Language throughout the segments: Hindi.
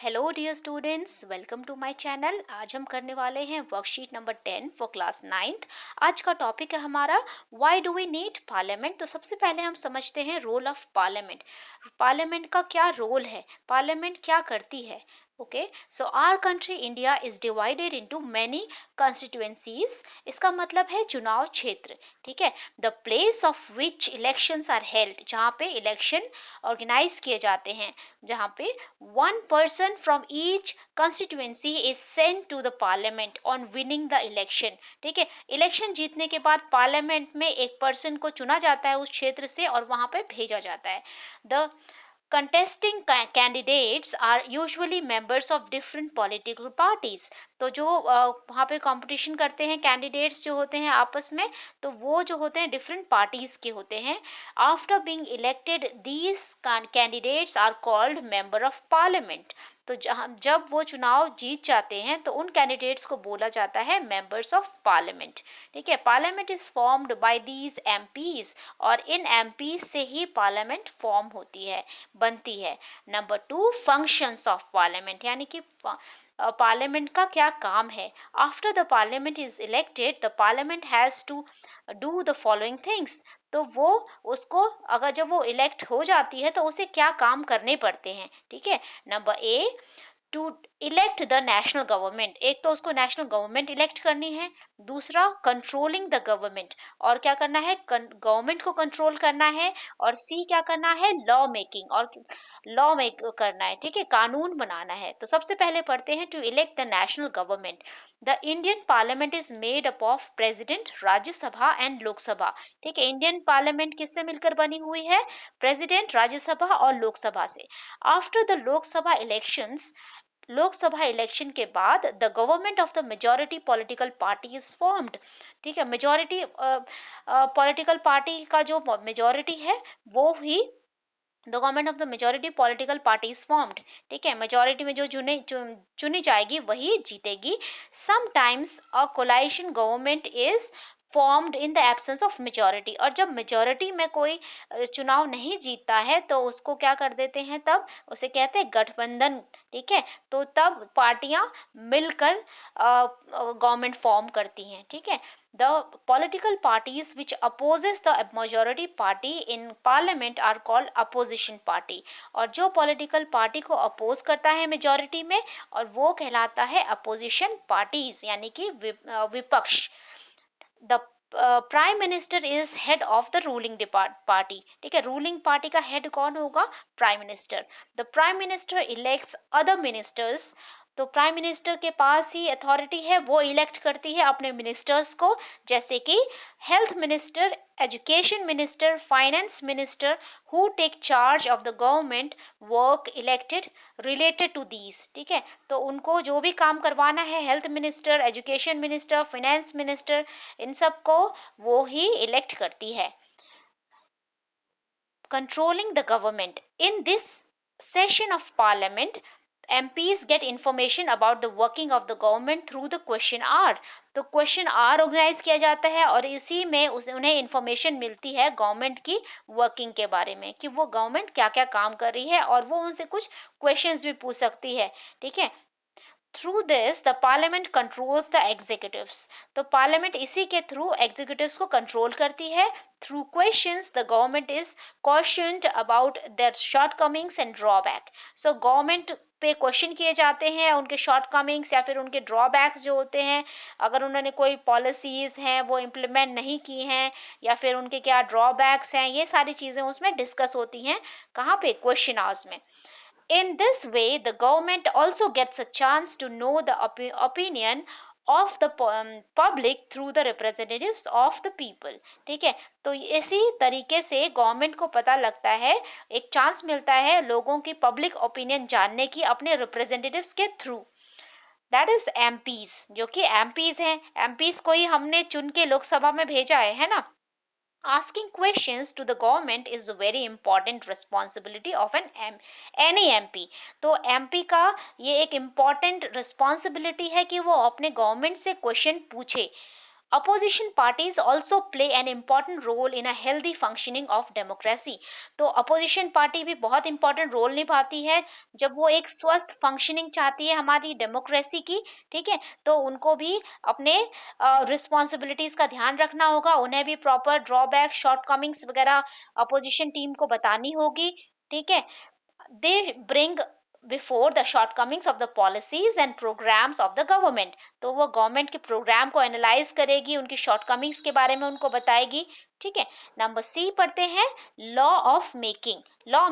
Hello dear students, welcome to my channel. आज हम करने वाले हैं worksheet number 10 for class 9th। आज का टॉपिक है हमारा why do we need parliament. तो सबसे पहले हम समझते हैं रोल ऑफ पार्लियामेंट। पार्लियामेंट का क्या रोल है, पार्लियामेंट क्या करती है। Okay, so our country India is divided into many constituencies. इसका मतलब है चुनाव क्षेत्र। ठीक है, the place of which elections are held, जहाँ पे इलेक्शन ऑर्गेनाइज किए जाते हैं, जहाँ पे one person from each constituency is sent to the parliament on winning the election। ठीक है, इलेक्शन जीतने के बाद पार्लियामेंट में एक पर्सन को चुना जाता है उस क्षेत्र से और वहां पे भेजा जाता है। The contesting candidates are usually members of different political parties। तो जो वहाँ पे कंपटीशन करते हैं कैंडिडेट्स जो होते हैं आपस में, तो वो जो होते हैं डिफरेंट पार्टीज के होते हैं। After being elected these candidates are called member of parliament. तो जब वो चुनाव जीत जाते हैं तो उन कैंडिडेट्स को बोला जाता है मेंबर्स ऑफ पार्लियामेंट। ठीक है, parliament is formed by these MPs, और इन एमपीज से ही पार्लियामेंट फॉर्म होती है, बनती है। नंबर 2, फंक्शंस ऑफ पार्लियामेंट, यानी कि पार्लियामेंट का क्या काम है। After the parliament is elected the parliament has to do the following things. तो वो उसको अगर जब वो इलेक्ट हो जाती है तो उसे क्या काम करने पड़ते हैं। ठीक है, number A, to elect the national government. एक तो उसको नेशनल गवर्नमेंट इलेक्ट करनी है। दूसरा, कंट्रोलिंग द गवर्नमेंट, और क्या करना है, गवर्नमेंट को कंट्रोल करना है। और सी, क्या करना है, लॉ मेकिंग, और लॉ मेक करना है। ठीक है, कानून बनाना है। तो सबसे पहले पढ़ते हैं to elect the national government. The Indian parliament is made up of president, Rajya Sabha and Lok Sabha. ठीक है, इंडियन पार्लियामेंट किससे मिलकर बनी हुई है, प्रेसिडेंट, राज्यसभा और लोकसभा से। After the Lok Sabha elections, Lok Sabha election के बाद the government of the majority political party is formed. ठीक है, मेजॉरिटी पॉलिटिकल पार्टी का जो मेजॉरिटी है वो ही, the government of the majority political party is formed. ठीक है, मेजॉरिटी में जो चुनी जाएगी वही जीतेगी। Sometimes a coalition government is formed in the absence of majority, और जब मेजॉरिटी में कोई चुनाव नहीं जीतता है तो उसको क्या कर देते हैं, तब उसे कहते हैं गठबंधन। ठीक है, तो तब पार्टियां मिलकर गवर्नमेंट फॉर्म करती हैं। ठीक है, the political parties which opposes the majority party in parliament are called opposition party। और जो political party को अपोज करता है मेजॉरिटी में, और वो कहलाता है अपोजिशन पार्टीज, यानी कि विपक्ष। The prime minister is head of the ruling party. ठीक है, रूलिंग पार्टी का हेड कौन होगा, prime minister. The prime minister elects other ministers. तो प्राइम मिनिस्टर के पास ही अथॉरिटी है, वो इलेक्ट करती है अपने मिनिस्टर्स को, जैसे कि health minister, education minister, finance minister, who take charge of the government work elected related to these. ठीक है, तो उनको जो भी काम करवाना है, health minister, education minister, finance minister, इन सब को वो ही इलेक्ट करती है। Controlling the government, in this session of parliament MPs get information about the working of the government through the question hour। तो क्वेश्चन आवर ऑर्गेनाइज किया जाता है और इसी में उन्हें इंफॉर्मेशन मिलती है गवर्नमेंट की वर्किंग के बारे में, कि वो गवर्नमेंट क्या क्या काम कर रही है, और वो उनसे कुछ क्वेश्चंस भी पूछ सकती है। ठीक है, through this the parliament controls the executives. तो पार्लियामेंट इसी के थ्रू एग्जीक्यूटिव्स को कंट्रोल करती है। Through questions the government is questioned about their shortcomings and drawback. So government पे क्वेश्चन किए जाते हैं उनके शॉर्टकमिंग्स या फिर उनके ड्रॉबैक्स जो होते हैं, अगर उन्होंने कोई पॉलिसीज हैं वो इम्प्लीमेंट नहीं की हैं, या फिर उनके क्या ड्रॉबैक्स हैं, ये सारी चीज़ें उसमें डिस्कस होती हैं। कहाँ पे, क्वेश्चन आवर्स में। In this way, the government also gets a chance to know the opinion of the public through the representatives of the people। ठीक है, तो इसी तरीके से गवर्नमेंट को पता लगता है, एक चांस मिलता है लोगों की पब्लिक ओपिनियन जानने की अपने रिप्रेजेंटेटिव्स के थ्रू। दैट इज एमपीज, जो कि एमपीज हैं। एमपीज को ही हमने चुन के लोकसभा में भेजा है ना। Asking questions to the government is a very important responsibility of any MP। तो MP का ये एक important responsibility है कि वो अपने गवर्नमेंट से क्वेश्चन पूछे। Opposition parties also play an important role in a healthy functioning of democracy. तो अपोजिशन पार्टी भी बहुत इंपॉर्टेंट रोल निभाती है जब वो एक स्वस्थ फंक्शनिंग चाहती है हमारी डेमोक्रेसी की, ठीक है। तो उनको भी अपने रिस्पॉन्सिबिलिटीज का ध्यान रखना होगा, उन्हें भी प्रॉपर ड्रॉबैक शॉर्टकमिंग्स वगैरह अपोजिशन टीम को बतानी होगी, ठीक है। they bring before the shortcomings of the policies and programs of the government. तो वो गवर्नमेंट के प्रोग्राम को एनालाइज करेगी, उनकी शॉर्टकमिंग्स के बारे में उनको बताएगी, ठीक है। नंबर सी पढ़ते हैं, law of making. Law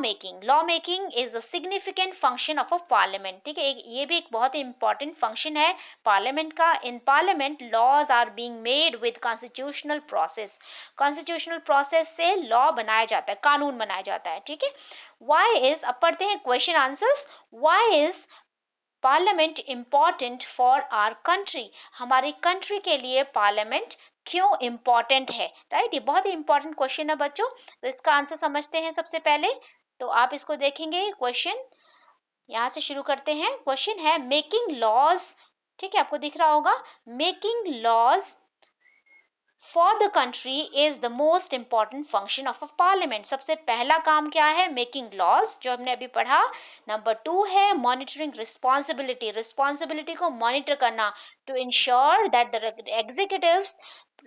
making is a significant function of a parliament, ठीक है। ये भी एक बहुत ही इंपॉर्टेंट फंक्शन है पार्लियामेंट का। In parliament laws are being made with constitutional process. Constitutional process से लॉ बनाया जाता है, कानून बनाया जाता है, ठीक है। वाई इज, अब पढ़ते हैं question answers. Why is parliament important for our country, हमारी कंट्री के लिए पार्लियामेंट क्यों इंपॉर्टेंट है, राइट। ये बहुत ही इंपॉर्टेंट क्वेश्चन है बच्चों। तो इसका आंसर समझते हैं सबसे पहले। तो आप इसको देखेंगे क्वेश्चन, यहाँ से शुरू करते हैं। क्वेश्चन है मेकिंग लॉज, ठीक है, आपको दिख रहा होगा, making laws for the country is the most important function of a parliament. सबसे पहला काम क्या है, मेकिंग लॉज, जो हमने अभी पढ़ा। नंबर 2 है मॉनिटरिंग रिस्पॉन्सिबिलिटी, रिस्पॉन्सिबिलिटी को मॉनिटर करना, to ensure that the executives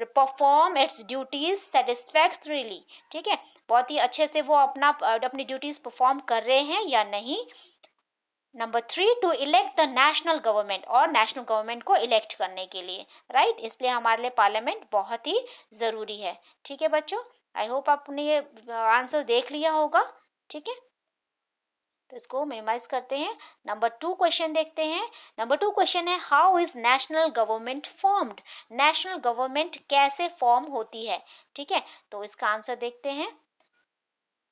perform its duties satisfactorily, ठीक है, बहुत ही अच्छे से वो अपनी ड्यूटीज परफॉर्म कर रहे हैं या नहीं। Number 3 to elect the national government, और नेशनल गवर्नमेंट को इलेक्ट करने के लिए, राइट। इसलिए हमारे लिए पार्लियामेंट बहुत ही ज़रूरी है, ठीक है बच्चों। आई होप आपने ये आंसर देख लिया होगा, ठीक है। तो इसको मिनिमाइज करते हैं। नंबर 2 क्वेश्चन देखते हैं। नंबर 2 क्वेश्चन है how is national government formed, national government कैसे फॉर्म होती है, ठीक है। तो इसका आंसर देखते हैं,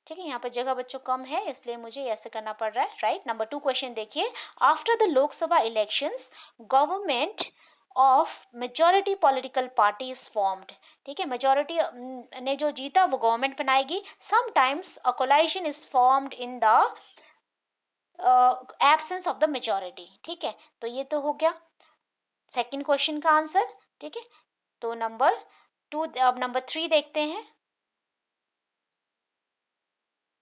ठीक है। यहाँ पर जगह बच्चों कम है इसलिए मुझे ऐसे करना पड़ रहा है, राइट। नंबर 2 क्वेश्चन देखिए, after the Lok Sabha elections government of majority political party is formed, ठीक है। मेजॉरिटी ने जो जीता वो गवर्नमेंट बनाएगी। Sometimes a coalition is formed in the absence of the majority, ठीक है। तो ये तो हो गया सेकंड क्वेश्चन का आंसर, ठीक है। तो नंबर 2, अब नंबर 3 देखते हैं।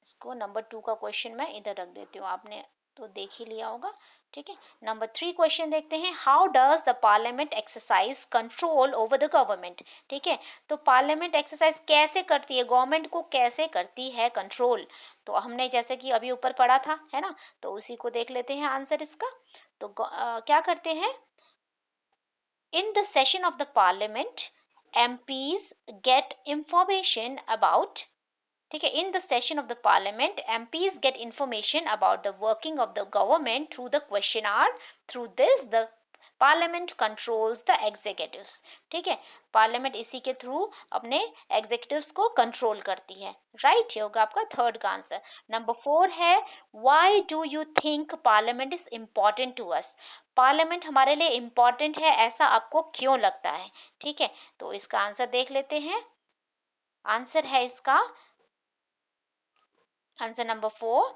इसको नंबर 2 का क्वेश्चन मैं इधर रख देती हूँ, आपने तो देख ही लिया होगा, ठीक है। नंबर 3 क्वेश्चन देखते हैं, how does the parliament exercise control over the government, ठीक है। तो पार्लियामेंट एक्सरसाइज कैसे करती है, गवर्नमेंट को कैसे करती है कंट्रोल। तो हमने जैसे कि अभी ऊपर पढ़ा था, है ना, तो उसी को देख लेते हैं आंसर इसका। तो क्या करते हैं, in the session of the parliament MPs get information about, ठीक है, in the session of the parliament MPs get information about the working of the government through the question hour. Through this the parliament controls the executives, ठीक है। पार्लियामेंट इसी के थ्रू अपने एग्जीक्यूटिव्स को कंट्रोल करती है, राइट। ये होगा आपका थर्ड का आंसर। नंबर 4 है why do you think parliament is important to us, parliament हमारे लिए इम्पॉर्टेंट है ऐसा आपको क्यों लगता है, ठीक है। तो इसका आंसर देख लेते हैं। आंसर है इसका, आंसर नंबर 4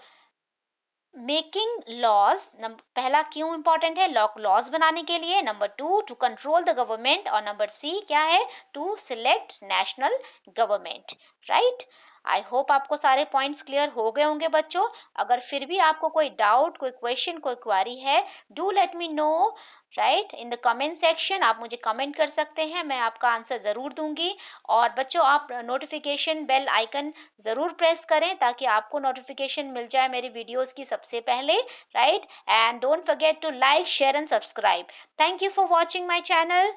मेकिंग लॉज। पहला क्यों इंपॉर्टेंट है, लॉज बनाने के लिए। Number 2 to control the government, और नंबर सी क्या है, to select national government, right. I hope आपको सारे पॉइंट्स क्लियर हो गए होंगे बच्चों। अगर फिर भी आपको कोई डाउट, कोई क्वेश्चन, कोई क्वारी है, do let me know, right, in the comment section. आप मुझे कमेंट कर सकते हैं, मैं आपका आंसर ज़रूर दूंगी। और बच्चों आप नोटिफिकेशन बेल आइकन ज़रूर प्रेस करें ताकि आपको नोटिफिकेशन मिल जाए मेरी वीडियोस की सबसे पहले, right. And don't forget to like, share and subscribe. Thank you for watching my channel.